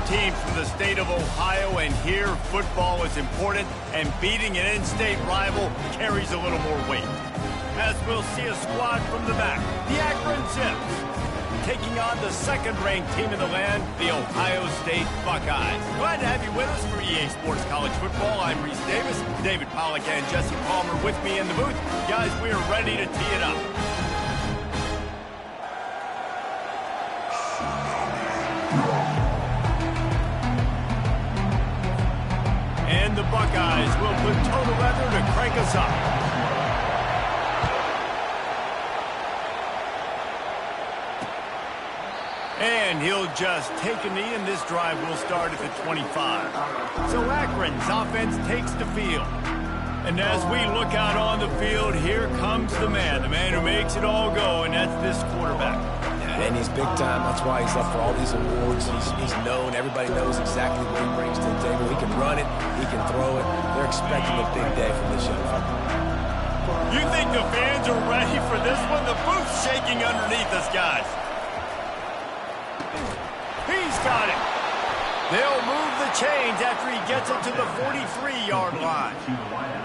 teams from the state of Ohio, and here football is important, and beating an in-state rival carries a little more weight. As we'll see a squad from the back, the Akron Zips, taking on the second-ranked team in the land, the Ohio State Buckeyes. Glad to have you with us for EA Sports College Football. I'm Reese Davis, David Pollack and Jesse Palmer with me in the booth. Guys, we are ready to tee it up. And the Buckeyes will put total leather to crank us up. And he'll just take a knee, and this drive will start at the 25. So Akron's offense takes the field. And as we look out on the field, here comes the man who makes it all go, and that's this quarterback. And he's big time. That's why he's up for all these awards. He's known. Everybody knows exactly what he brings to the table. He can run it. He can throw it. They're expecting a big day from this young fella. You think the fans are ready for this one? The booth's shaking underneath us, guys. He's got it. They'll move the chains after he gets it to the 43-yard line.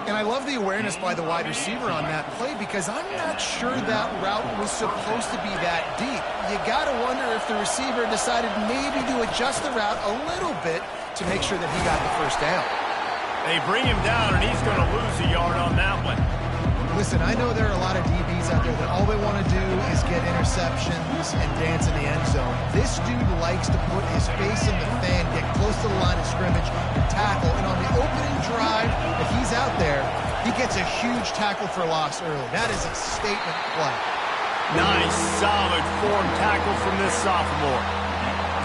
And I love the awareness by the wide receiver on that play because I'm not sure that route was supposed to be that deep. You got to wonder if the receiver decided maybe to adjust the route a little bit to make sure that he got the first down. They bring him down, and he's going to lose a yard on that one. Listen, I know there are a lot of DBs out there that all they want to do is get interceptions and dance in the end zone. This dude likes to put his face in the fan, get close to the line of scrimmage, and tackle. And on the opening drive, if he's out there, he gets a huge tackle for loss early. That is a statement play. Nice, solid form tackle from this sophomore.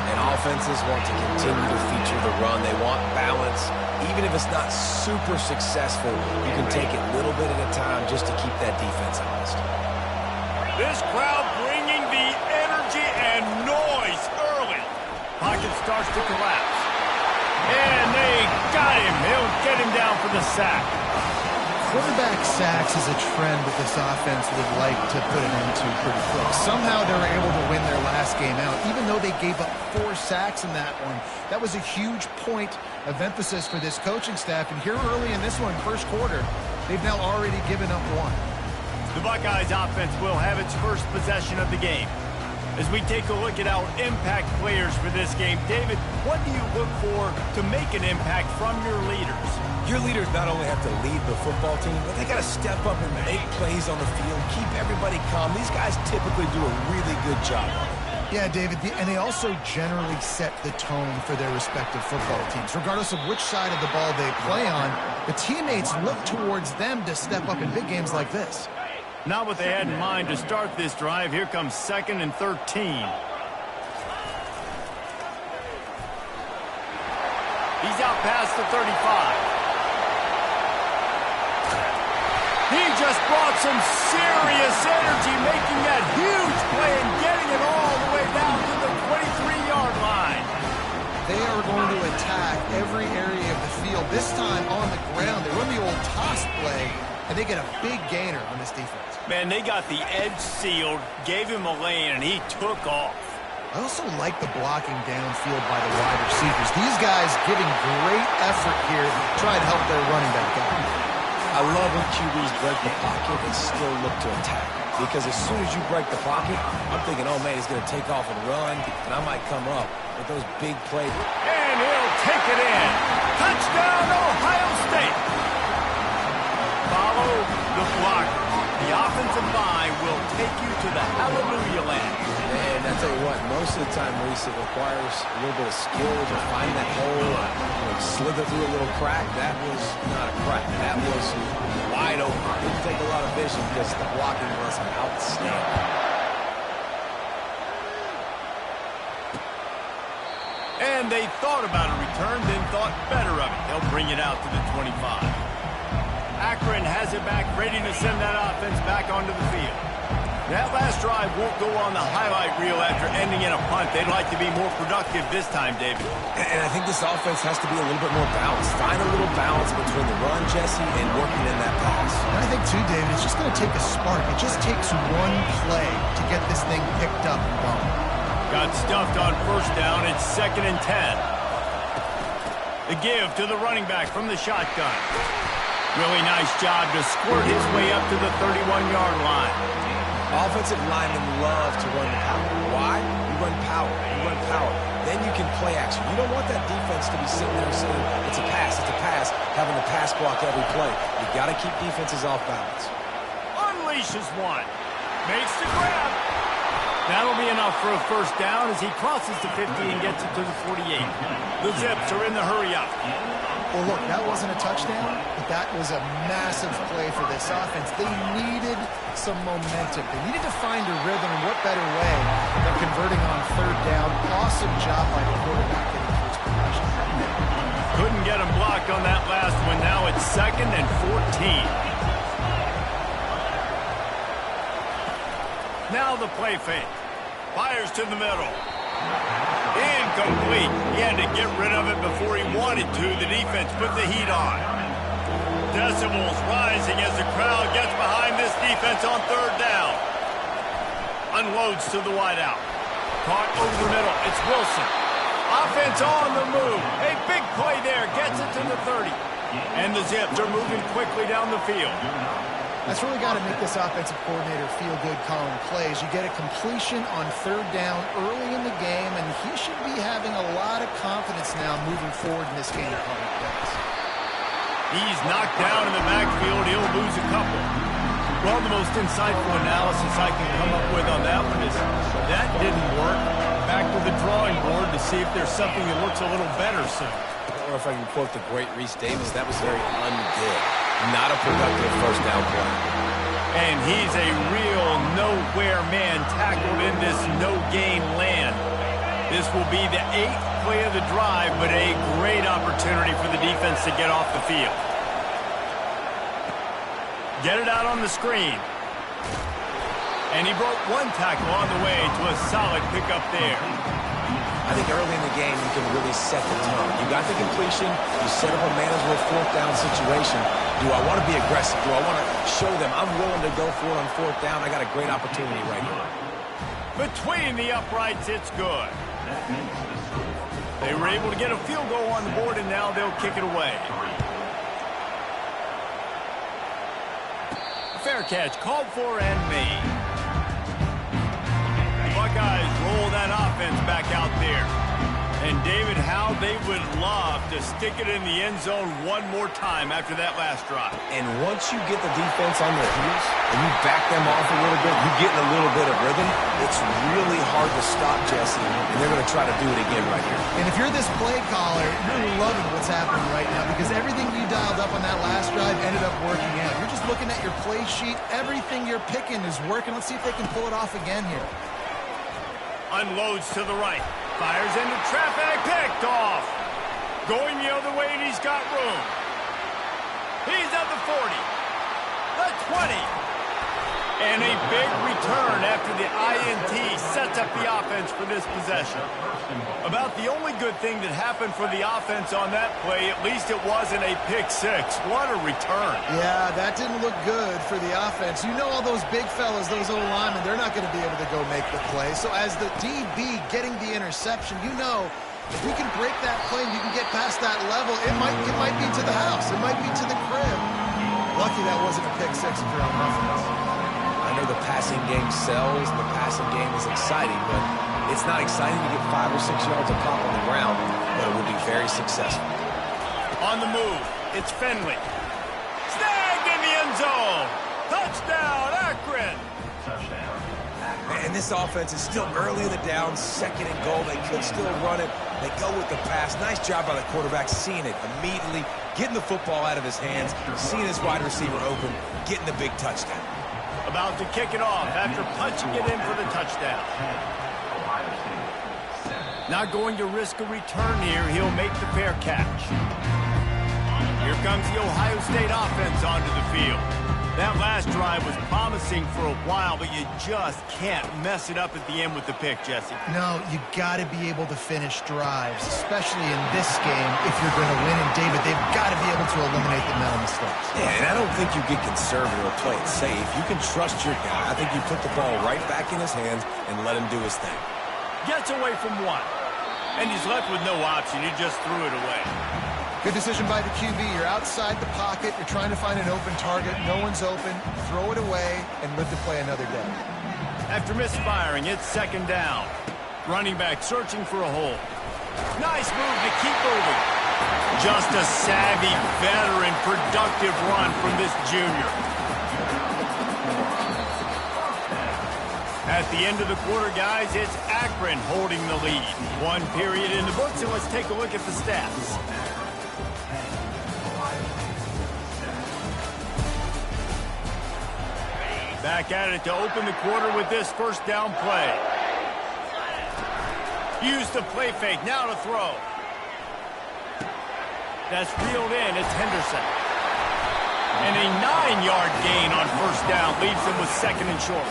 And offenses want to continue to feature the run. They want balance. Even if it's not super successful, you can take it little bit at a time just to keep that defense honest. This crowd bringing the energy and noise early. Pocket starts to collapse. And they got him. They'll get him down for the sack. Quarterback sacks is a trend that this offense would like to put an end to pretty quick. Somehow they were able to win their last game out, even though they gave up 4 sacks in that one. That was a huge point of emphasis for this coaching staff. And here early in this one, first quarter, they've now already given up 1. The Buckeyes offense will have its first possession of the game. As we take a look at our impact players for this game, David, what do you look for to make an impact from your leaders? Your leaders not only have to lead the football team, but they got to step up and make plays on the field, keep everybody calm. These guys typically do a really good job. Yeah, David, and they also generally set the tone for their respective football teams. Regardless of which side of the ball they play on, the teammates look towards them to step up in big games like this. Not what they had in mind to start this drive. Here comes 2nd and 13. He's out past the 35. He just brought some serious energy, making that huge play and getting it all the way down to the 23-yard line. They are going to attack every area of the field. This time on the ground, they run the old toss play, and they get a big gainer on this defense. Man, they got the edge sealed, gave him a lane, and he took off. I also like the blocking downfield by the wide receivers. These guys giving great effort here to try and help their running back out. I love when QBs break the pocket and still look to attack. Because as soon as you break the pocket, I'm thinking, oh man, he's going to take off and run, and I might come up with those big plays. And he'll take it in. Touchdown, Ohio State. Follow the blocker. The offensive line will take you to the hallelujah land. And I tell you what, most of the time, Reese, it requires a little bit of skill to find that hole, slither through a little crack. That was not a crack. That was wide open. It didn't take a lot of vision because the blocking was outstanding. And they thought about a return, then thought better of it. They'll bring it out to the 25. Akron has it back, ready to send that offense back onto the field. That last drive won't go on the highlight reel after ending in a punt. They'd like to be more productive this time, David. And I think this offense has to be a little bit more balanced. Find a little balance between the run, Jesse, and working in that pass. And I think, too, David, it's just going to take a spark. It just takes one play to get this thing picked up and going. Got stuffed on first down. It's 2nd and 10. The give to the running back from the shotgun. Really nice job to squirt his way up to the 31-yard line. Offensive linemen love to run the power. Why? You run power. You run power. Then you can play action. You don't want that defense to be sitting there saying, it's a pass, having to pass block every play. You got to keep defenses off balance. Unleashes one. Makes the grab. That'll be enough for a first down as he crosses the 50 and gets it to the 48. The Zips are in the hurry-up. Well, look, that wasn't a touchdown, but that was a massive play for this offense. They needed some momentum. They needed to find a rhythm, and what better way than converting on third down. Awesome job by the quarterback getting to his progression. Couldn't get him blocked on that last one. Now it's 2nd and 14. Now the play fake. Fires to the middle. Incomplete. He had to get rid of it before he wanted to. The defense put the heat on. Decibels rising as the crowd gets behind this defense on third down. Unloads to the wideout. Caught over the middle. It's Wilson. Offense on the move. A big play there. Gets it to the 30. And the Zips are moving quickly down the field. That's really got to make this offensive coordinator feel good calling plays. You get a completion on third down early in the game, and he should be having a lot of confidence now moving forward in this game calling plays. He's knocked down in the backfield. He'll lose a couple. Well, the most insightful analysis I can come up with on that one is that didn't work. Back to the drawing board to see if there's something that looks a little better soon. Or if I can quote the great Reese Davis, that was very un-good. Not a productive first down play. And he's a real nowhere man tackled in this no-gain land. This will be the 8th play of the drive, but a great opportunity for the defense to get off the field. Get it out on the screen. And he broke one tackle on the way to a solid pickup there. I think early in the game, you can really set the tone. You got the completion. You set up a manageable fourth down situation. Do I want to be aggressive? Do I want to show them I'm willing to go for it on fourth down? I got a great opportunity right here. Between the uprights, it's good. They were able to get a field goal on the board, and now they'll kick it away. Fair catch called for and made. The Buckeyes roll that offense back out there. And David, how they would love to stick it in the end zone one more time after that last drive. And once you get the defense on their heels and you back them off a little bit, you get in a little bit of rhythm, it's really hard to stop, Jesse, and they're going to try to do it again right here. And if you're this play caller, you're loving what's happening right now because everything you dialed up on that last drive ended up working out. You're just looking at your play sheet. Everything you're picking is working. Let's see if they can pull it off again here. Unloads to the right. Fires into traffic. Picked off. Going the other way, and he's got room. He's at the 40. The 20. And a big return after the INT sets up the offense for this possession. About the only good thing that happened for the offense on that play, at least it wasn't a pick six. What a return. Yeah, that didn't look good for the offense. You know all those big fellas, those old linemen, they're not going to be able to go make the play. So as the DB getting the interception, you know if you can break that play and you can get past that level, it might be to the house. It might be to the crib. Lucky that wasn't a pick six if you're on offense. I know the passing game sells and the passing game is exciting, but it's not exciting to get 5 or 6 yards of pop on the ground, but it will be very successful. On the move, it's Finley. Snagged in the end zone. Touchdown, Akron. And this offense is still early in the down, 2nd and goal. They could still run it. They go with the pass. Nice job by the quarterback, seeing it immediately, getting the football out of his hands, seeing his wide receiver open, getting the big touchdown. About to kick it off after punching it in for the touchdown. Not going to risk a return here. He'll make the fair catch. Here comes the Ohio State offense onto the field. That last drive was promising for a while, but you just can't mess it up at the end with the pick, Jesse. No, you got to be able to finish drives, especially in this game if you're going to win. And, David, they've got to be able to eliminate the mental mistakes. Yeah, and I don't think you get conservative or play it safe. You can trust your guy. I think you put the ball right back in his hands and let him do his thing. Gets away from one. And he's left with no option. He just threw it away. Good decision by the QB. You're outside the pocket. You're trying to find an open target. No one's open. Throw it away and live to play another day. After misfiring, it's second down. Running back searching for a hole. Nice move to keep moving. Just a savvy, veteran, productive run from this junior. At the end of the quarter, guys, it's Akron holding the lead. One period in the books, and let's take a look at the stats. Back at it to open the quarter with this first down play. Use the play fake, now to throw. That's reeled in, it's Henderson. And a 9-yard gain on first down leaves them with second and short.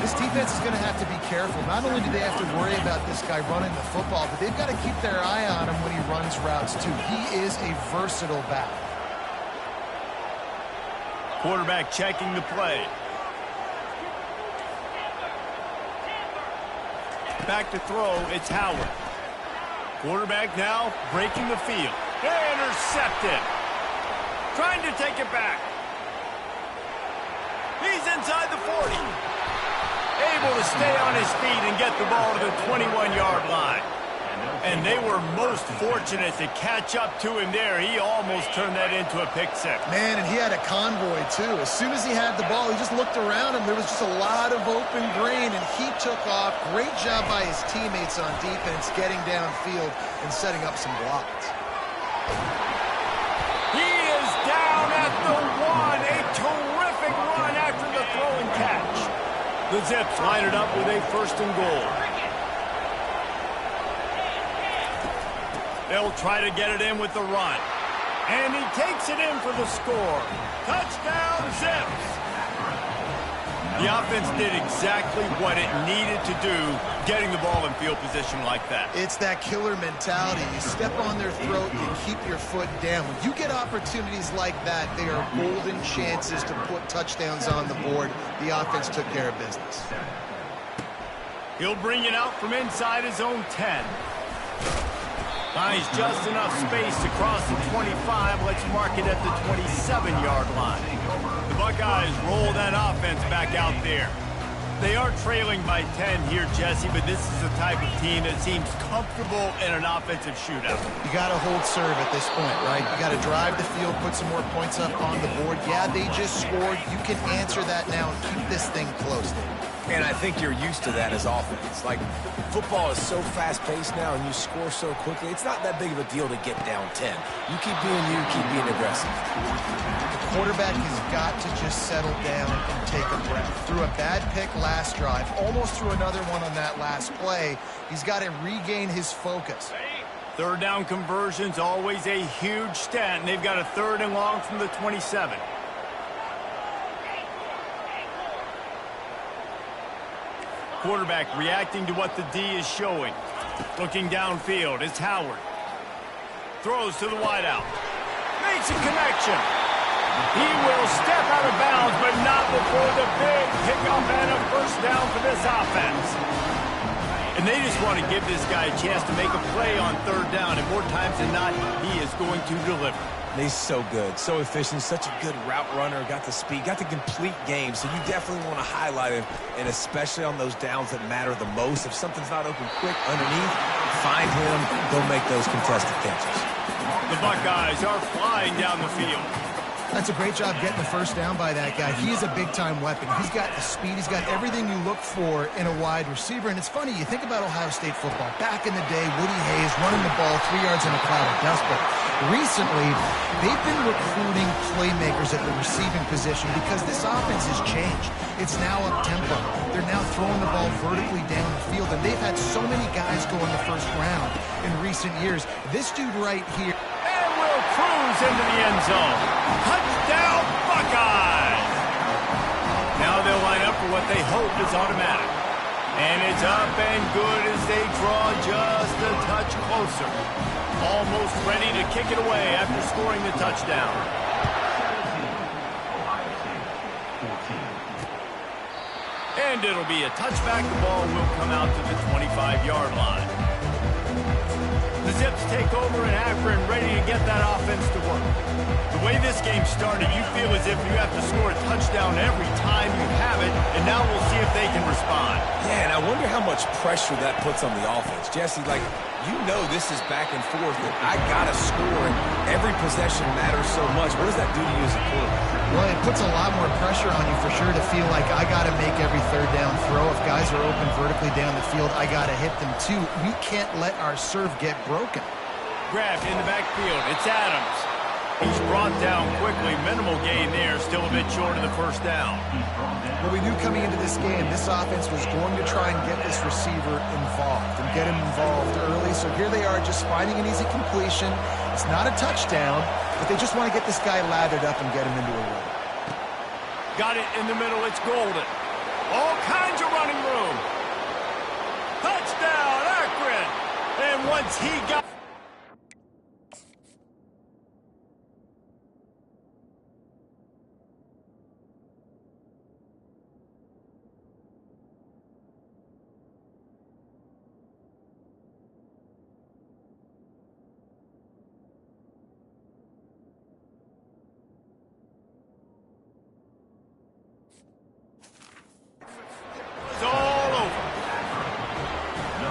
This defense is going to have to be careful. Not only do they have to worry about this guy running the football, but they've got to keep their eye on him when he runs routes too. He is a versatile back. Quarterback checking the play. Back to throw, it's Howard. Quarterback now breaking the field. Intercepted. Trying to take it back. He's inside the 40. Able to stay on his feet and get the ball to the 21-yard line. And they were most fortunate to catch up to him there. He almost turned that into a pick six. Man, and he had a convoy, too. As soon as he had the ball, he just looked around him. There was just a lot of open grain, and he took off. Great job by his teammates on defense, getting downfield and setting up some blocks. He is down at the 1. A terrific run after the throw and catch. The Zips line it up with a first and goal. They'll try to get it in with the run. And he takes it in for the score. Touchdown, Zips! The offense did exactly what it needed to do, getting the ball in field position like that. It's that killer mentality. You step on their throat, you keep your foot down. When you get opportunities like that, they are golden chances to put touchdowns on the board. The offense took care of business. He'll bring it out from inside his own 10. Finds just enough space to cross the 25. Let's mark it at the 27-yard line. The Buckeyes roll that offense back out there. They are trailing by 10 here, Jesse, but this is the type of team that seems comfortable in an offensive shootout. You got to hold serve at this point, right? You got to drive the field, put some more points up on the board. Yeah, they just scored. You can answer that now and keep this thing close. And I think you're used to that as offense. Like, football is so fast-paced now and you score so quickly, it's not that big of a deal to get down 10. You keep being aggressive. The quarterback has got to just settle down and take a breath. Threw a bad pick last drive, almost threw another one on that last play. He's got to regain his focus. Third down conversion's always a huge stat, and they've got a third and long from the 27. Quarterback reacting to what the D is showing. Looking downfield, it's Howard. Throws to the wideout. Makes a connection. He will step out of bounds, but not before the big pickup and a first down for this offense. And they just want to give this guy a chance to make a play on third down, and more times than not, he is going to deliver. He's so good, so efficient, such a good route runner, got the speed, got the complete game, so you definitely want to highlight him, and especially on those downs that matter the most. If something's not open quick underneath, find him, go make those contested catches. The Buckeyes are flying down the field. That's a great job getting the first down by that guy. He is a big-time weapon. He's got the speed. He's got everything you look for in a wide receiver. And it's funny, you think about Ohio State football. Back in the day, Woody Hayes running the ball 3 yards in a cloud of dust. But recently, they've been recruiting playmakers at the receiving position because this offense has changed. It's now up-tempo. They're now throwing the ball vertically down the field. And they've had so many guys go in the first round in recent years. This dude right here. Cruise into the end zone. Touchdown, Buckeyes! Now they'll line up for what they hope is automatic. And it's up and good as they draw just a touch closer. Almost ready to kick it away after scoring the touchdown. And it'll be a touchback. The ball will come out to the 25-yard line. The Zips take over in Akron, ready to get that offense to work. The way this game started, you feel as if you have to score a touchdown every time you have it, and now we'll see if they can respond. Yeah, and I wonder how much pressure that puts on the offense. Jesse, like, you know this is back and forth, and I got to score, and every possession matters so much. What does that do to you as a quarterback? Well, it puts a lot more pressure on you for sure to feel like I got to make every third down throw. If guys are open vertically down the field, I got to hit them too. We can't let our serve get broken. Grabbed in the backfield. It's Adams. He's brought down quickly. Minimal gain there. Still a bit short of the first down. Well, we knew coming into this game, this offense was going to try and get this receiver involved and get him involved early. So here they are just finding an easy completion. It's not a touchdown, but they just want to get this guy lathered up and get him into a run. Got it in the middle. It's Golden. All kinds of running room. Touchdown, Akron. And once he got...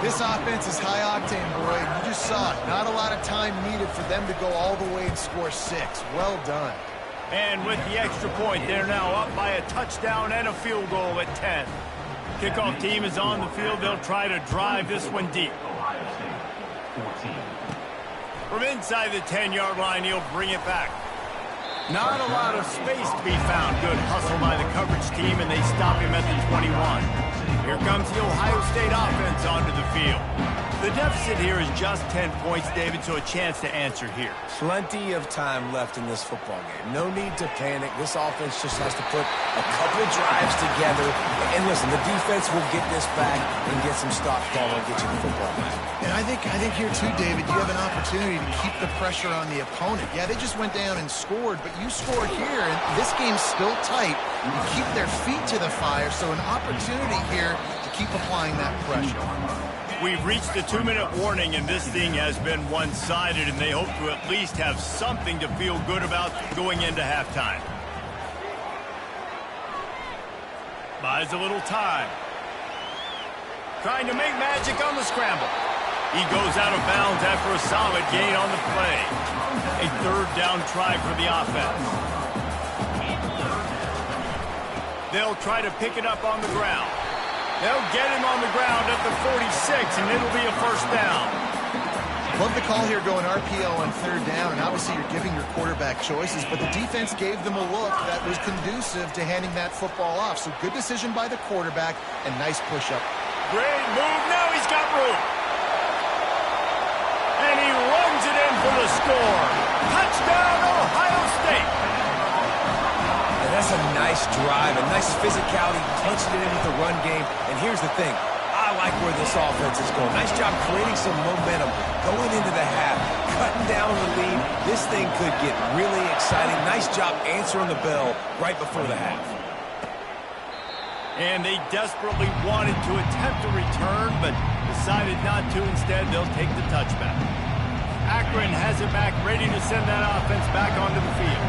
This offense is high octane, boy. You just saw it. Not a lot of time needed for them to go all the way and score 6. Well done. And with the extra point, they're now up by a touchdown and a field goal at 10. Kickoff team is on the field. They'll try to drive this one deep. From inside the 10-yard line, he'll bring it back. Not a lot of space to be found. Good hustle by the coverage team, and they stop him at the 21. Here comes the Ohio State offense onto the field. The deficit here is just 10 points, David, so a chance to answer here. Plenty of time left in this football game. No need to panic. This offense just has to put a couple drives together. And listen, the defense will get this back and get some stop ball and get you the football back. And I think here too, David, you have an opportunity to keep the pressure on the opponent. Yeah, they just went down and scored, but you scored here, and this game's still tight. You keep their feet to the fire, so an opportunity here to keep applying that pressure. We've reached the 2-minute warning, and this thing has been one-sided, and they hope to at least have something to feel good about going into halftime. Buys a little time. Trying to make magic on the scramble. He goes out of bounds after a solid gain on the play. A third down try for the offense. They'll try to pick it up on the ground. They'll get him on the ground at the 46, and it'll be a first down. Love the call here going RPO on third down, and obviously you're giving your quarterback choices, but the defense gave them a look that was conducive to handing that football off. So good decision by the quarterback and nice push-up. Great move. Now he's got room. And he runs it in for the score. Touchdown, Ohio State. And that's a nice drive, a nice physicality, punching it in with the run game. And here's the thing. I like where this offense is going. Nice job creating some momentum going into the half, cutting down the lead. This thing could get really exciting. Nice job answering the bell right before the half. And they desperately wanted to attempt a return, but decided not to. Instead, they'll take the touchback. Akron has it back, ready to send that offense back onto the field.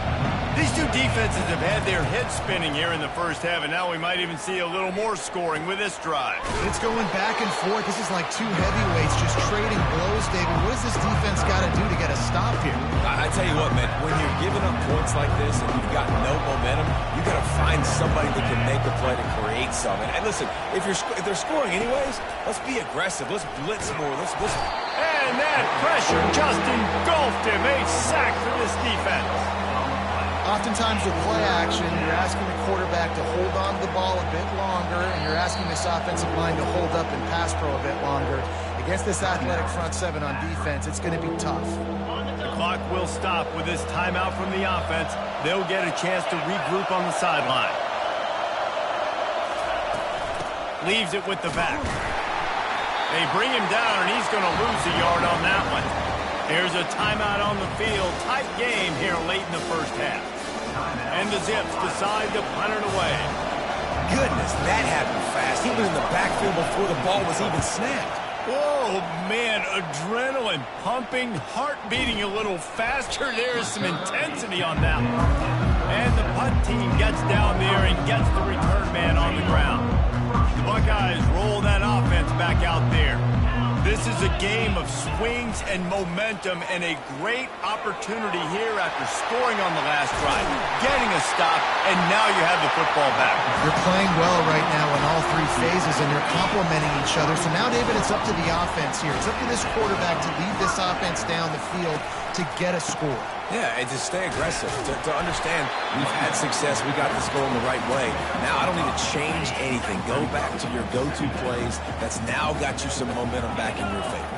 These two defenses have had their heads spinning here in the first half, and now we might even see a little more scoring with this drive. It's going back and forth. This is like two heavyweights just trading blows, David. What does this defense got to do to get a stop here? I tell you what, man, when you're giving up points like this and you've got no momentum, you got to find somebody that can make a play to create something. And listen, if they're scoring anyways, let's be aggressive. Let's blitz more. Let's. And that pressure just engulfed him. A sack for this defense. Oftentimes with play action, you're asking the quarterback to hold on to the ball a bit longer, and you're asking this offensive line to hold up in pass pro a bit longer. Against this athletic front seven on defense, it's going to be tough. The clock will stop with this timeout from the offense. They'll get a chance to regroup on the sideline. Leaves it with the back. They bring him down, and he's going to lose a yard on that one. Here's a timeout on the field. Tight game here late in the first half. And the Zips decide to punt it away. Goodness, that happened fast. He was in the backfield before the ball was even snapped. Whoa, man, adrenaline pumping, heart beating a little faster. There is some intensity on that one. And the punt team gets down there and gets the return man on the ground. The Buckeyes roll that offense back out there. This is a game of swings and momentum and a great opportunity here after scoring on the last drive, getting a stop, and now you have the football back. You're playing well right now in all three phases, and you're complementing each other. So now, David, it's up to the offense here. It's up to this quarterback to lead this offense down the field to get a score. Yeah, and to stay aggressive, to understand we've had success, we got this going the right way. Now I don't need to change anything. Go back to your go-to plays. That's now got you some momentum back in your favor.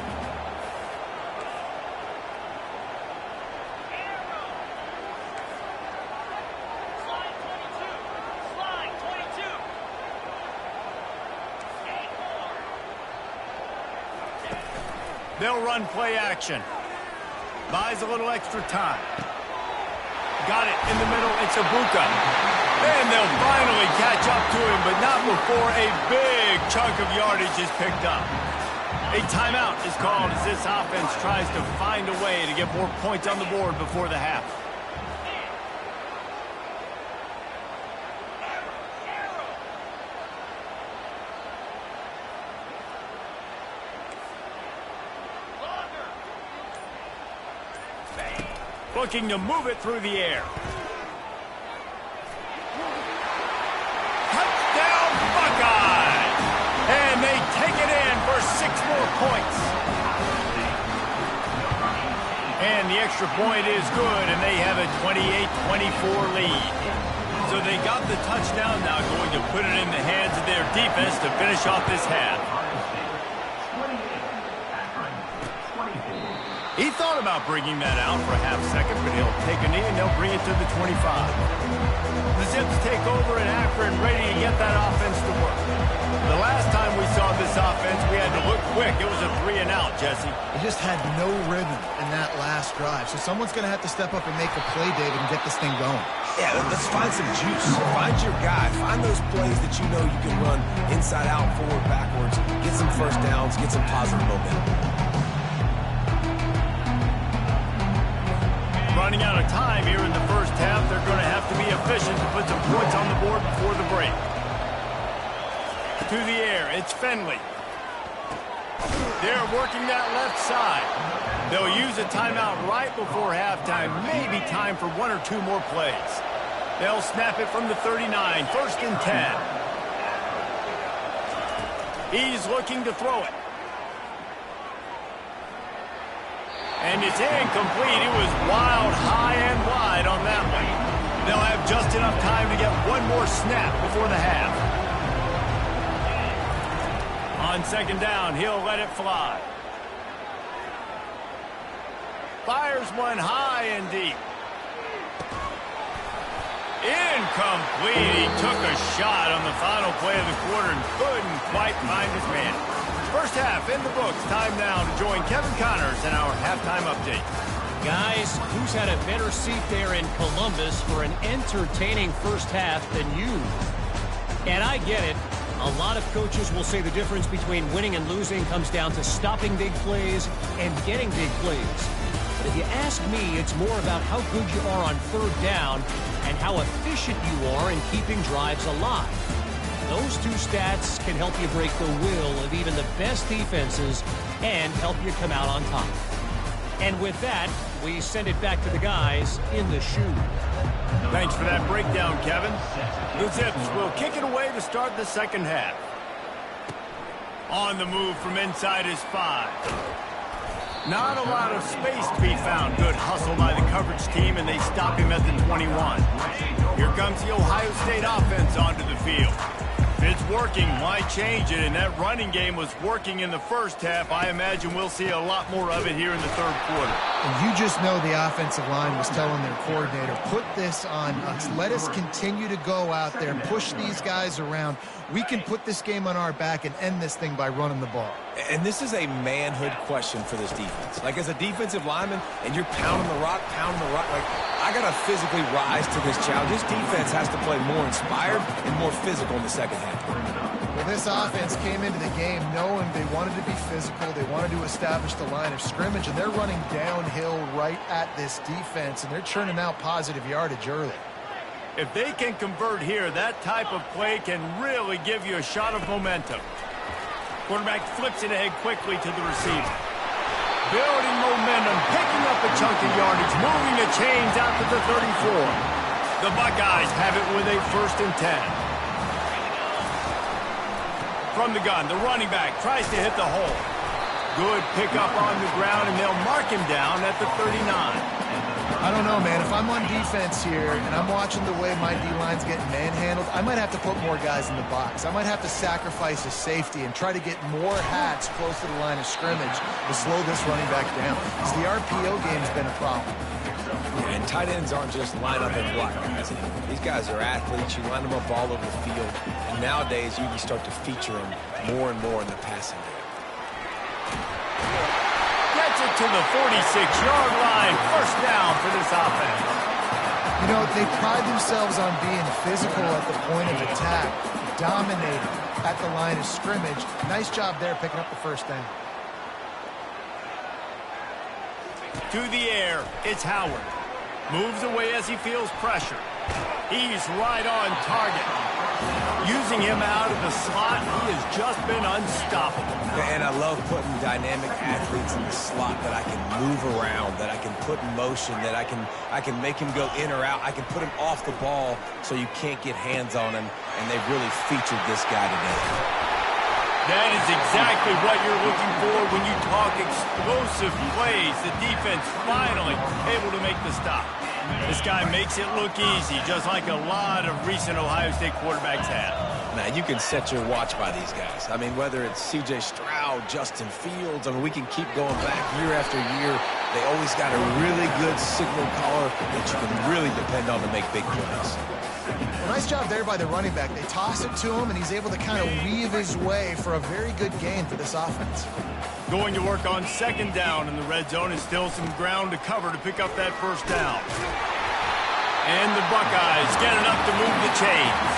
They'll run play action. Buys a little extra time. Got it in the middle. It's Ibuka. And they'll finally catch up to him, but not before a big chunk of yardage is picked up. A timeout is called as this offense tries to find a way to get more points on the board before the half. Looking to move it through the air. Touchdown, Buckeyes! And they take it in for 6 more points. And the extra point is good, and they have a 28-24 lead. So they got the touchdown, now going to put it in the hands of their defense to finish off this half. He thought about bringing that out for a half second, but he'll take a knee and they'll bring it to the 25. The Zips take over in Akron, ready to get that offense to work. The last time we saw this offense, we had to look quick. It was a 3-and-out, Jesse. They just had no rhythm in that last drive. So someone's going to have to step up and make a play, David, and get this thing going. Yeah, let's find some juice. Find your guy. Find those plays that you know you can run inside out, forward, backwards. Get some first downs. Get some positive momentum. Running out of time here in the first half. They're going to have to be efficient to put some points on the board before the break. To the air, it's Finley. They're working that left side. They'll use a timeout right before halftime. Maybe time for 1 or 2 more plays. They'll snap it from the 39, 1st and 10. He's looking to throw it. And it's incomplete. It was wild, high and wide on that one. They'll have just enough time to get 1 more snap before the half. On 2nd down, he'll let it fly. Fires one high and deep. Incomplete. He took a shot on the final play of the quarter and couldn't quite find his man. First half in the books. Time now to join Kevin Connors in our halftime update. Guys, who's had a better seat there in Columbus for an entertaining first half than you? And I get it. A lot of coaches will say the difference between winning and losing comes down to stopping big plays and getting big plays. But if you ask me, it's more about how good you are on 3rd down and how efficient you are in keeping drives alive. Those 2 stats can help you break the will of even the best defenses and help you come out on top. And with that, we send it back to the guys in the shoe. Thanks for that breakdown, Kevin. The Zips will kick it away to start the second half. On the move from inside his 5. Not a lot of space to be found. Good hustle by the coverage team, and they stop him at the 21. Here comes the Ohio State offense onto the field. If it's working, why change it? And that running game was working in the first half. I imagine we'll see a lot more of it here in the 3rd quarter. And you just know the offensive line was telling their coordinator, put this on us. Let us continue to go out there and push these guys around. We can put this game on our back and end this thing by running the ball. And this is a manhood question for this defense. Like, as a defensive lineman, and you're pounding the rock, like, I got to physically rise to this challenge. This defense has to play more inspired and more physical in the second half. Well, This offense came into the game knowing they wanted to be physical, they wanted to establish the line of scrimmage, and they're running downhill right at this defense, and they're churning out positive yardage early. If they can convert here, that type of play can really give you a shot of momentum. Quarterback flips it ahead quickly to the receiver. Building momentum, picking up a chunk of yardage, moving the chains out to the 34. The Buckeyes have it with a 1st and 10. From the gun, the running back tries to hit the hole. Good pickup on the ground, and they'll mark him down at the 39. I don't know, man. If I'm on defense here and I'm watching the way my D-line's getting manhandled, I might have to put more guys in the box. I might have to sacrifice a safety and try to get more hats close to the line of scrimmage to slow this running back down. Because the RPO game's been a problem. And tight ends aren't just line up and block guys. These guys are athletes. You line them up all over the field. And nowadays, you can start to feature them more and more in the passing game. Gets it to the 46-yard line. 1st down for this offense. You know, they pride themselves on being physical at the point of attack, dominating at the line of scrimmage. Nice job there picking up the 1st down. To the air, it's Howard. Moves away as he feels pressure. He's right on target. Using him out of the slot, he has just been unstoppable. And I love putting dynamic athletes in the slot that I can move around, that I can put in motion, that I can make him go in or out. I can put him off the ball so you can't get hands on him, and they've really featured this guy today. That is exactly what you're looking for when you talk explosive plays. The defense finally able to make the stop. This guy makes it look easy, just like a lot of recent Ohio State quarterbacks have. Now, you can set your watch by these guys. I mean, whether it's C.J. Stroud, Justin Fields, I mean, we can keep going back year after year. They always got a really good signal caller that you can really depend on to make big plays. Well, nice job there by the running back. They toss it to him, and he's able to kind of weave his way for a very good gain for this offense. Going to work on 2nd down in the red zone, and still some ground to cover to pick up that 1st down. And the Buckeyes get enough to move the chains.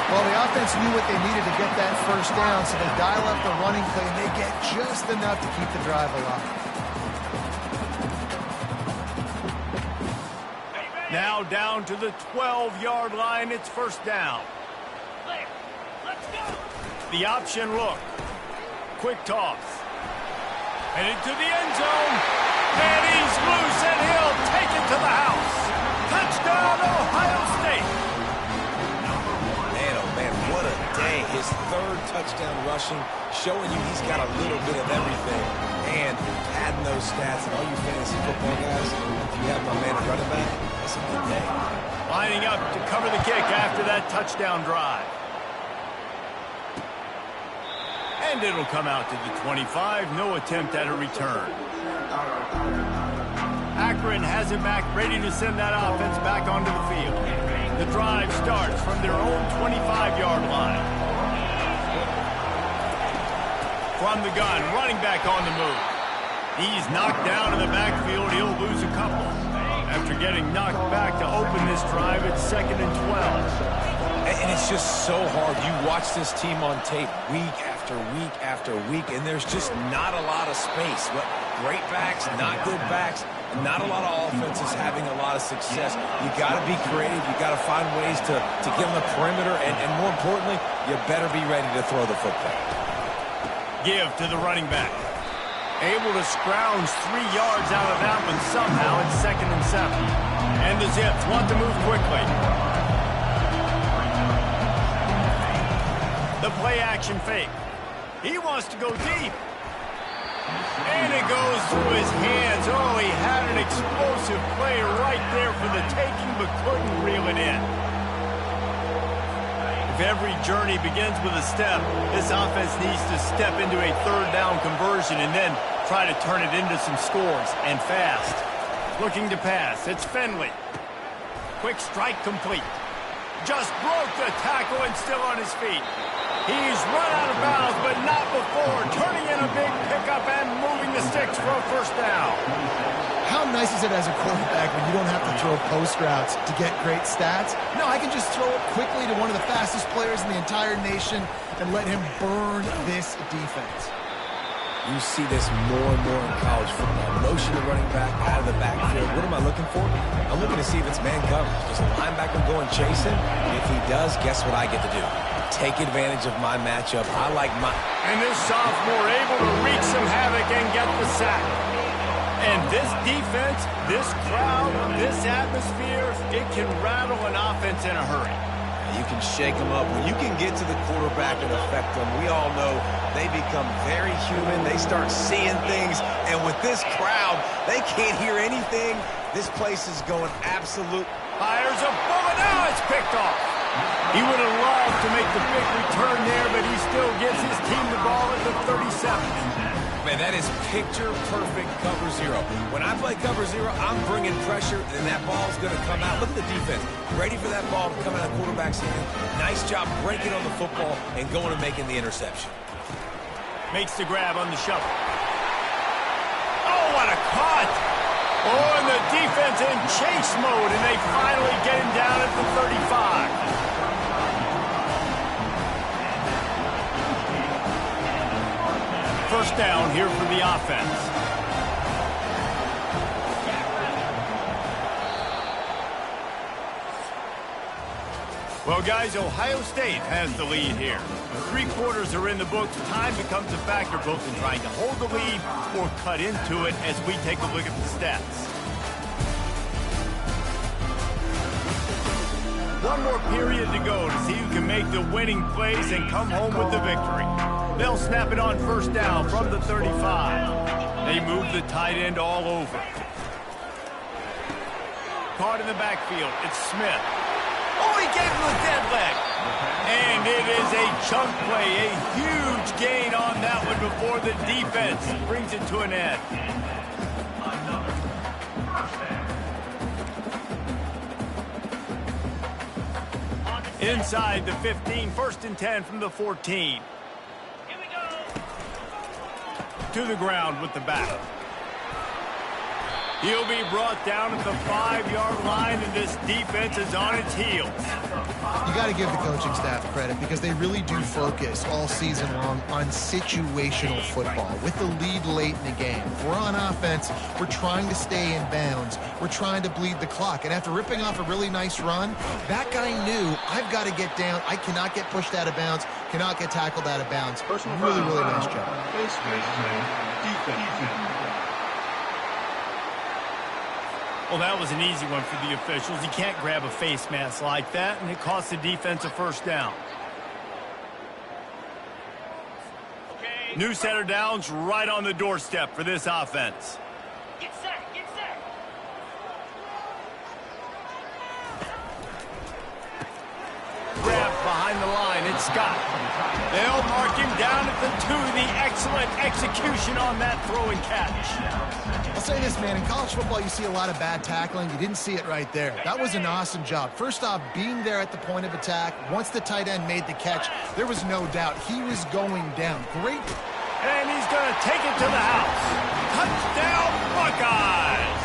Well, the offense knew what they needed to get that 1st down, so they dial up the running play, and they get just enough to keep the drive alive. Now down to the 12-yard line. It's 1st down. The option look. Quick toss. Headed to the end zone. And he's loose, and he'll take it to the house. Touchdown, Ohio State. Man, oh man, what a day. His 3rd touchdown rushing, showing you he's got a little bit of everything. And adding those stats, and all you fantasy football guys, if you have my man at running back, it's a good day. Lining up to cover the kick after that touchdown drive. And it'll come out to the 25. No attempt at a return. Akron has it back, ready to send that offense back onto the field. The drive starts from their own 25-yard line. From the gun, running back on the move. He's knocked down in the backfield. He'll lose a couple. After getting knocked back to open this drive, it's 2nd and 12. And it's just so hard. You watch this team on tape week after week after week, and there's just not a lot of space. But great backs, not good backs, and not a lot of offenses having a lot of success. You got to be creative. You got to find ways to get on the perimeter, and more importantly, you better be ready to throw the football. Give to the running back. Able to scrounge 3 yards out of that one somehow. It's 2nd and 7. And the Zips want to move quickly. The play action fake. He wants to go deep. And it goes through his hands. Oh, he had an explosive play right there for the taking, but couldn't reel it in. If every journey begins with a step, this offense needs to step into a 3rd down conversion and then try to turn it into some scores, and fast. Looking to pass. It's Finley. Quick strike complete. Just broke the tackle and still on his feet. He's run out of bounds, but not before. Turning in a big pickup and moving the sticks for a 1st down. How nice nice is it as a quarterback when you don't have to throw post routes to get great stats? No, I can just throw it quickly to one of the fastest players in the entire nation and let him burn this defense. You see this more and more in college football. Motion the running back out of the backfield. What am I looking for? I'm looking to see if it's man coverage. Does the linebacker go and chase him? If he does, guess what I get to do? Take advantage of my matchup. I like my... And this sophomore able to wreak some havoc and get the sack. And this defense, this crowd, this atmosphere, it can rattle an offense in a hurry. You can shake them up. When you can get to the quarterback and affect them, we all know they become very human. They start seeing things. And with this crowd, they can't hear anything. This place is going absolute. Fires a bullet. Now it's picked off. He would have loved to make the big return there, but he still gives his team the ball at the 37. Man, that is picture-perfect cover zero. When I play cover zero, I'm bringing pressure, and that ball's going to come out. Look at the defense. Ready for that ball to come out of the quarterback's hand. Nice job breaking on the football and going and making the interception. Makes the grab on the shovel. Oh, what a cut! Oh, and the defense in chase mode, and they finally get him down at the 35. First down here for the offense. Well, guys, Ohio State has the lead here. 3 quarters are in the books. Time becomes a factor both in trying to hold the lead or cut into it as we take a look at the stats. One more period to go to see who can make the winning plays and come home with the victory. They'll snap it on first down from the 35. They move the tight end all over. Caught in the backfield. It's Smith. Oh, he gave him a dead leg. And it is a chunk play, a huge gain on that one before the defense brings it to an end. Inside the 15, 1st and 10 from the 14. To the ground with the back. He'll be brought down at the 5-yard line, and this defense is on its heels. You got to give the coaching staff credit because they really do focus all season long on situational football. With the lead late in the game, if we're on offense, we're trying to stay in bounds. We're trying to bleed the clock. And after ripping off a really nice run, that guy knew, I've got to get down. I cannot get pushed out of bounds, cannot get tackled out of bounds. Really, really nice job. Well, that was an easy one for the officials. You can't grab a face mask like that, and it costs the defense a first down. New setter downs right on the doorstep for this offense. Get set, get set. Grab behind the line, it's Scott. They'll mark him down at the 2. The excellent execution on that throw and catch. I'll say this, man, in college football, you see a lot of bad tackling. You didn't see it right there. That was an awesome job. First off, being there at the point of attack. Once the tight end made the catch, there was no doubt he was going down. Great. And he's going to take it to the house. Touchdown, Buckeyes!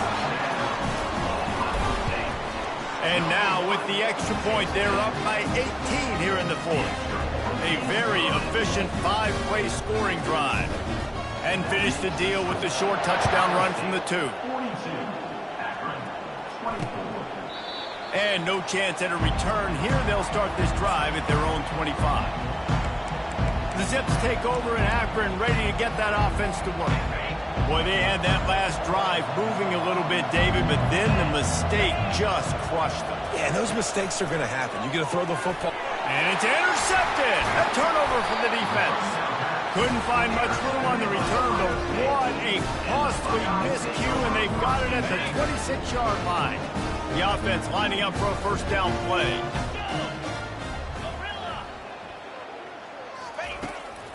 And now with the extra point, they're up by 18 here in the 4th. A very efficient 5-play scoring drive. And finish the deal with the short touchdown run from the 2. And no chance at a return here. They'll start this drive at their own 25. The Zips take over in Akron, ready to get that offense to work. Boy, they had that last drive moving a little bit, David, but then the mistake just crushed them. Yeah, those mistakes are going to happen. You got to throw the football. And it's intercepted. A turnover from the defense. Couldn't find much room on the return, but what a costly miscue, and they've got it at the 26-yard line. The offense lining up for a first down play.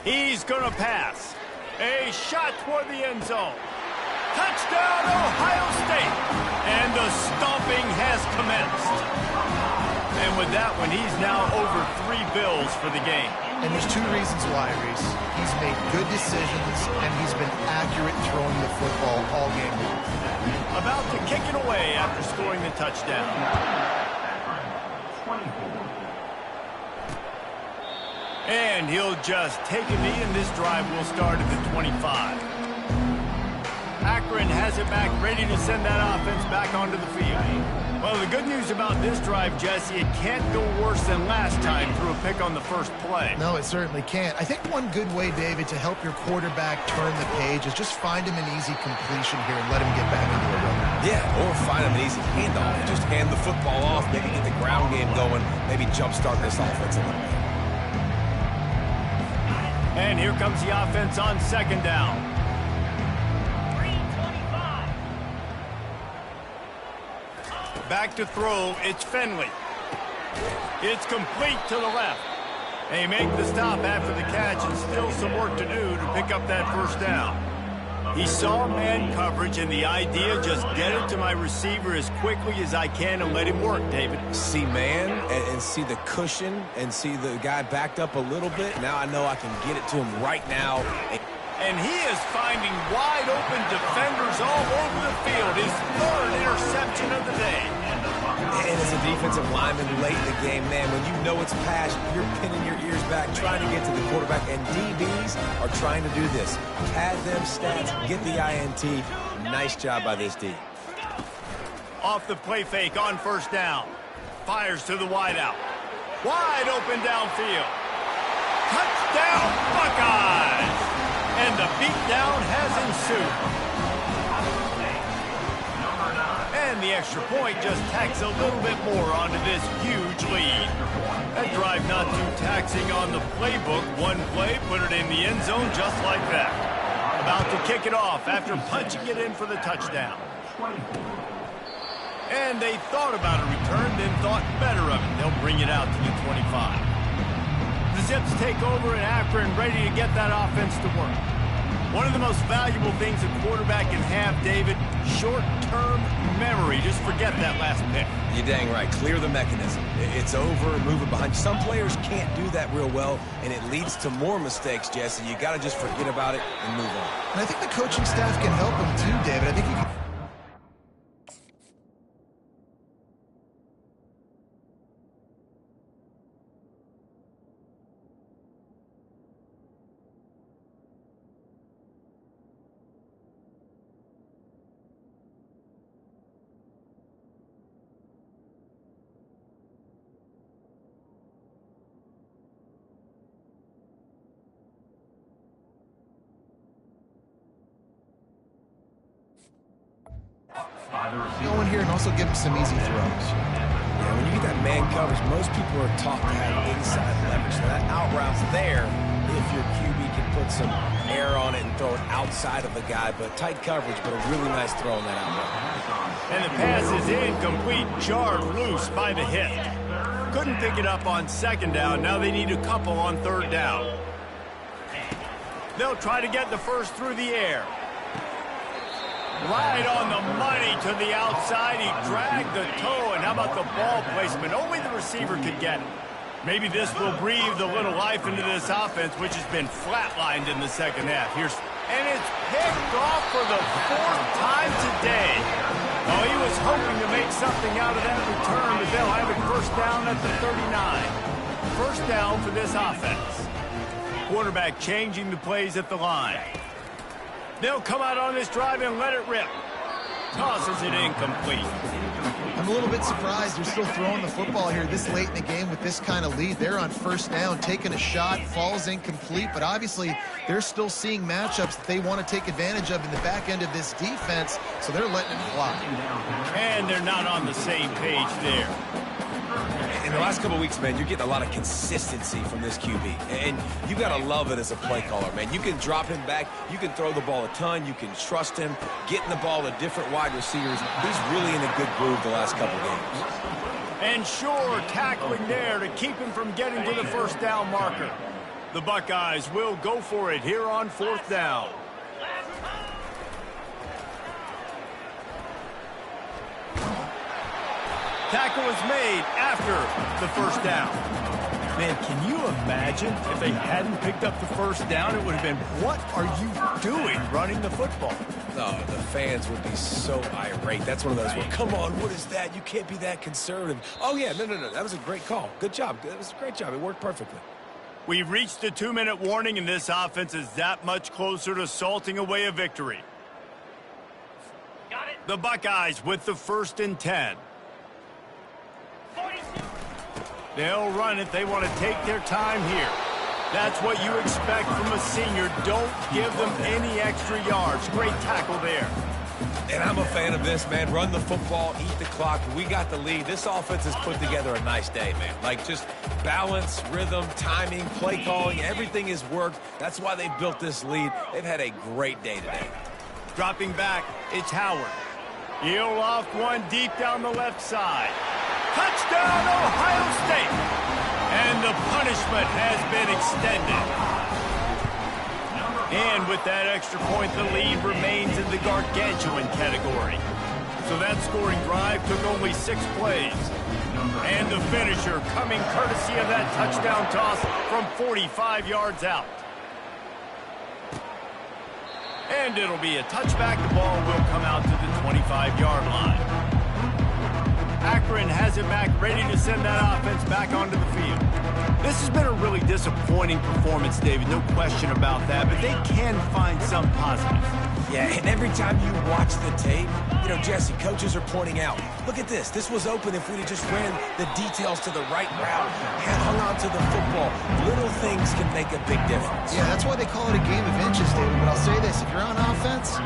He's going to pass. A shot toward the end zone. Touchdown, Ohio State. And the stomping has commenced. And with that one, he's now over 3 bills for the game. And there's 2 reasons why, Reese. He's made good decisions, and he's been accurate throwing the football all game long. About to kick it away after scoring the touchdown. And he'll just take a knee, and this drive will start at the 25. Akron has it back, ready to send that offense back onto the field. Well, the good news about this drive, Jesse, it can't go worse than last time through a pick on the first play. No, it certainly can't. I think one good way, David, to help your quarterback turn the page is just find him an easy completion here and let him get back into a run. Yeah, or find him an easy handoff. Just hand the football off, maybe get the ground game going, maybe jumpstart this offense a little bit. And here comes the offense on second down. 325. Back to throw, it's Finley. It's complete to the left. They make the stop after the catch, and still some work to do to pick up that first down. He saw man coverage, and the idea, just get it to my receiver as quickly as I can and let him work, David. See man and see the cushion and see the guy backed up a little bit. Now I know I can get it to him right now. And he is finding wide open defenders all over the field. His third interception of the day. And as a defensive lineman late in the game, man, when you know it's pass, you're pinning your ears back, trying to get to the quarterback. And DBs are trying to do this. Pad them stats, get the INT. Nice job by this D. Off the play fake on first down. Fires to the wideout. Wide open downfield. Touchdown, Buckeyes! And the beatdown has ensued. And the extra point just tacks a little bit more onto this huge lead. That drive not too taxing on the playbook. One play, put it in the end zone just like that. About to kick it off after punching it in for the touchdown. And they thought about a return, then thought better of it. They'll bring it out to the 25. The Zips take over in Akron, ready to get that offense to work. One of the most valuable things a quarterback can have, David, short-term memory. Just forget that last pick. You're dang right. Clear the mechanism. It's over, move it behind. Some players can't do that real well, and it leads to more mistakes, Jesse. You got to just forget about it and move on. And I think the coaching staff can help him too, David. I think you can... go in here and also give him some easy throws. Yeah, when you get that man coverage, most people are taught to have inside leverage. So that out route's there if your QB can put some air on it and throw it outside of the guy. But tight coverage, but a really nice throw on that out route. And the pass is incomplete, jarred loose by the hit. Couldn't pick it up on second down. Now they need a couple on third down. They'll try to get the first through the air. Right on the money to the outside. He dragged the toe, and how about the ball placement? Only the receiver could get it. Maybe this will breathe a little life into this offense, which has been flatlined in the second half. And it's picked off for the fourth time today. Oh, he was hoping to make something out of that return, but they'll have it first down at the 39. First down for this offense. Quarterback changing the plays at the line. They'll come out on this drive and let it rip. Tosses it incomplete. I'm a little bit surprised they're still throwing the football here this late in the game with this kind of lead. They're on first down, taking a shot, falls incomplete, but obviously they're still seeing matchups that they want to take advantage of in the back end of this defense, so they're letting it fly. And they're not on the same page there. In the last couple of weeks, man, you're getting a lot of consistency from this QB. And you got to love it as a play caller, man. You can drop him back. You can throw the ball a ton. You can trust him. Getting the ball to different wide receivers. He's really in a good groove the last couple of games. And sure, tackling there to keep him from getting to the first down marker. The Buckeyes will go for it here on fourth down. Tackle is made after the first down. Man, can you imagine if they hadn't picked up the first down? It would have been, what are you doing running the football? Oh, the fans would be so irate. That's one of those, well, come on, what is that? You can't be that conservative. Oh, yeah, no. That was a great call. Good job. That was a great job. It worked perfectly. We've reached the 2-minute warning, and this offense is that much closer to salting away a victory. Got it. The Buckeyes with the 1st and 10. 42. They'll run it. They want to take their time here. That's what you expect from a senior. Don't give them any extra yards. Great tackle there. And I'm a fan of this, man. Run the football, eat the clock. We got the lead. This offense has put together a nice day, man. Like, just balance, rhythm, timing, play calling, everything has worked. That's why they built this lead. They've had a great day today. Dropping back, it's Howard. He'll loft one deep down the left side. Touchdown, Ohio State! And the punishment has been extended. And with that extra point, the lead remains in the gargantuan category. So that scoring drive took only 6 plays. And the finisher coming courtesy of that touchdown toss from 45 yards out. And it'll be a touchback. The ball will come out to the 25-yard line. Akron has it back, ready to send that offense back onto the field. This has been a really disappointing performance, David, no question about that, but they can find some positives. Yeah, and every time you watch the tape, you know, Jesse, coaches are pointing out, look at this. This was open if we'd have just ran the details to the right route, had hung on to the football. Little things can make a big difference. Yeah, that's why they call it a game of inches, David. But I'll say this, if you're on offense,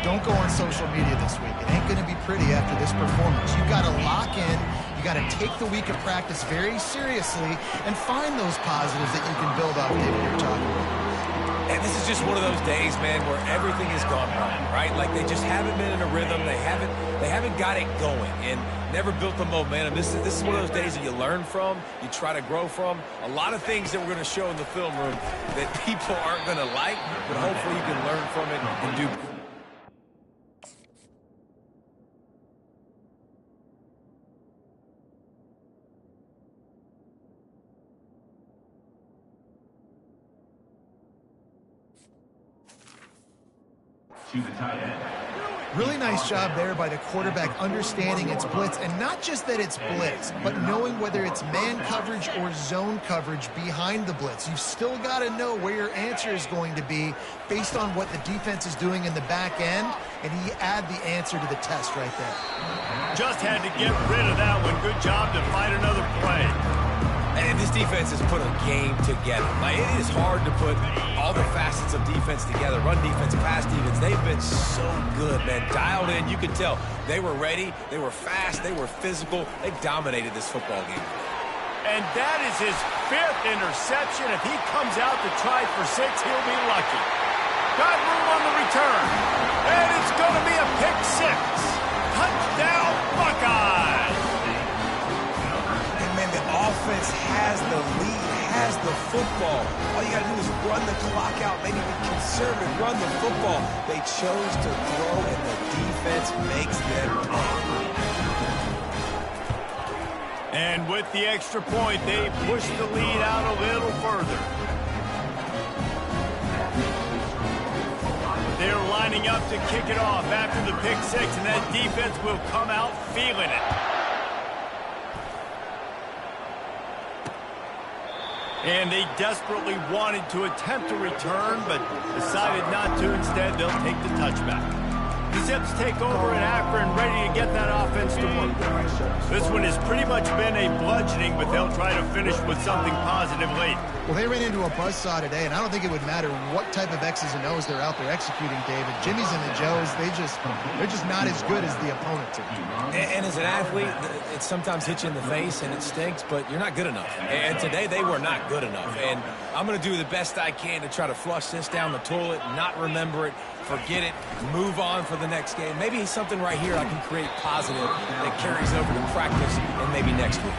don't go on social media this week. It ain't going to be pretty after this performance. You've got to lock in. You got to take the week of practice very seriously and find those positives that you can build off, David, you're talking about. And this is just one of those days, man, where everything has gone wrong, right? Like they just haven't been in a rhythm. They haven't got it going and never built the momentum. This is one of those days that you learn from, you try to grow from. A lot of things that we're going to show in the film room that people aren't going to like, but hopefully you can learn from it and do. To the tight end. Really nice job there by the quarterback understanding it's blitz, and not just that it's blitz, but knowing whether it's man coverage or zone coverage behind the blitz. You've still got to know where your answer is going to be based on what the defense is doing in the back end, and he add the answer to the test right there. Just had to get rid of that one. Good job to find another play. And this defense has put a game together. Like, it is hard to put all the facets of defense together. Run defense, pass defense. They've been so good, man. Dialed in. You could tell they were ready. They were fast. They were physical. They dominated this football game. And that is his 5th interception. If he comes out to try for 6, he'll be lucky. Got room on the return. And it's going to be a pick 6. Touchdown, Buckeyes. Man, the offense has the lead, has the football. All you got to do is run the clock out, maybe be conservative, run the football. They chose to throw, and the defense makes them pay. And with the extra point, they push the lead out a little further. They're lining up to kick it off after the pick 6, and that defense will come out feeling it. And they desperately wanted to attempt a return, but decided not to. Instead, they'll take the touchback. The Zips take over at Akron, ready to get that offense to work. This one has pretty much been a bludgeoning, but they'll try to finish with something positive late. Well, they ran into a buzzsaw today, and I don't think it would matter what type of X's and O's they're out there executing, David. Jimmy's and the Joes, they're just not as good as the opponent. And as an athlete, it sometimes hits you in the face and it stinks, but you're not good enough. And today they were not good enough. And I'm going to do the best I can to try to flush this down the toilet, not remember it, forget it, move on for the next game. Maybe something right here I can create positive that carries over to practice and maybe next week.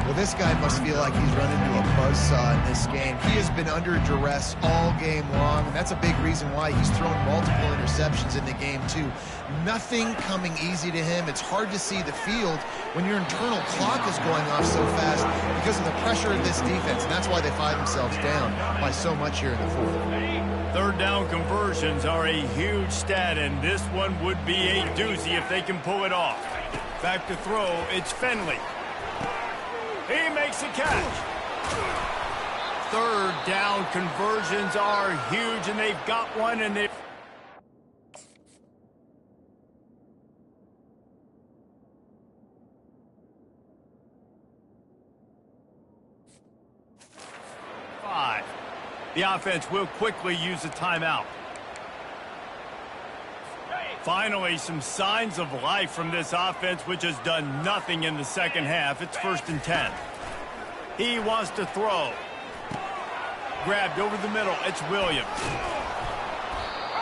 Well, this guy must feel like he's run into a buzzsaw in this game. He has been under duress all game long, and that's a big reason why he's thrown multiple interceptions in the game, too. Nothing coming easy to him. It's hard to see the field when your internal clock is going off so fast because of the pressure of this defense, and that's why they find themselves down by so much here in the fourth. Third down conversions are a huge stat, and this one would be a doozy if they can pull it off. Back to throw, it's Finley. He makes the catch. Third down conversions are huge, and they've got one, and they... Five. The offense will quickly use a timeout. Finally, some signs of life from this offense, which has done nothing in the second half. It's 1st and 10. He wants to throw. Grabbed over the middle. It's Williams.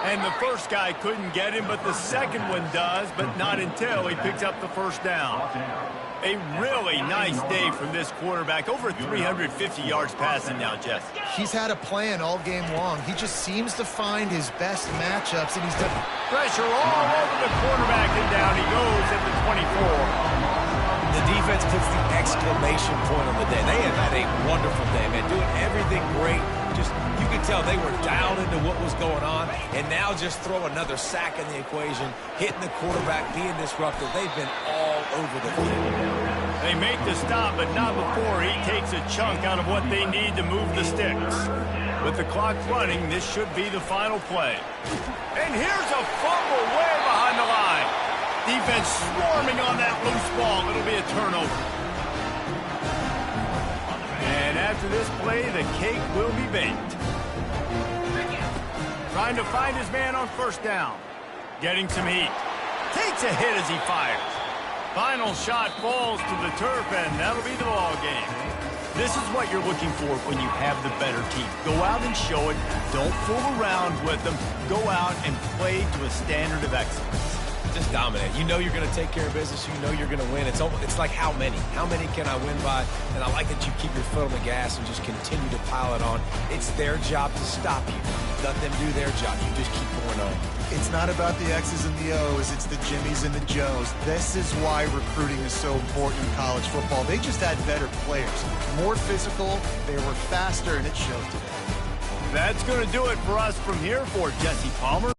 And the first guy couldn't get him, but the second one does, but not until he picks up the first down. A really nice day from this quarterback. Over 350 yards passing now, Jess. He's had a plan all game long. He just seems to find his best matchups, and he's done... Pressure all over the quarterback, and down he goes at the 24. The defense puts the exclamation point on the day. They have had a wonderful day, man. Doing everything great. Just, you could tell they were down into what was going on, and now just throw another sack in the equation, hitting the quarterback, being disruptive. They've been all over the field. They make the stop, but not before he takes a chunk out of what they need to move the sticks. With the clock running, this should be the final play. And here's a fumble way behind the line. Defense swarming on that loose ball. It'll be a turnover. And after this play, the cake will be baked. Trying to find his man on first down. Getting some heat. Takes a hit as he fires. Final shot falls to the turf, and that'll be the ball game. This is what you're looking for when you have the better team. Go out and show it. Don't fool around with them. Go out and play to a standard of excellence. Just dominate. You know you're going to take care of business. You know you're going to win. It's like how many? How many can I win by? And I like that you keep your foot on the gas and just continue to pile it on. It's their job to stop you. Let them do their job. You just keep going on. It's not about the X's and the O's. It's the Jimmies and the Joes. This is why recruiting is so important in college football. They just had better players. More physical. They were faster, and it showed today. That's going to do it for us from here for Jesse Palmer.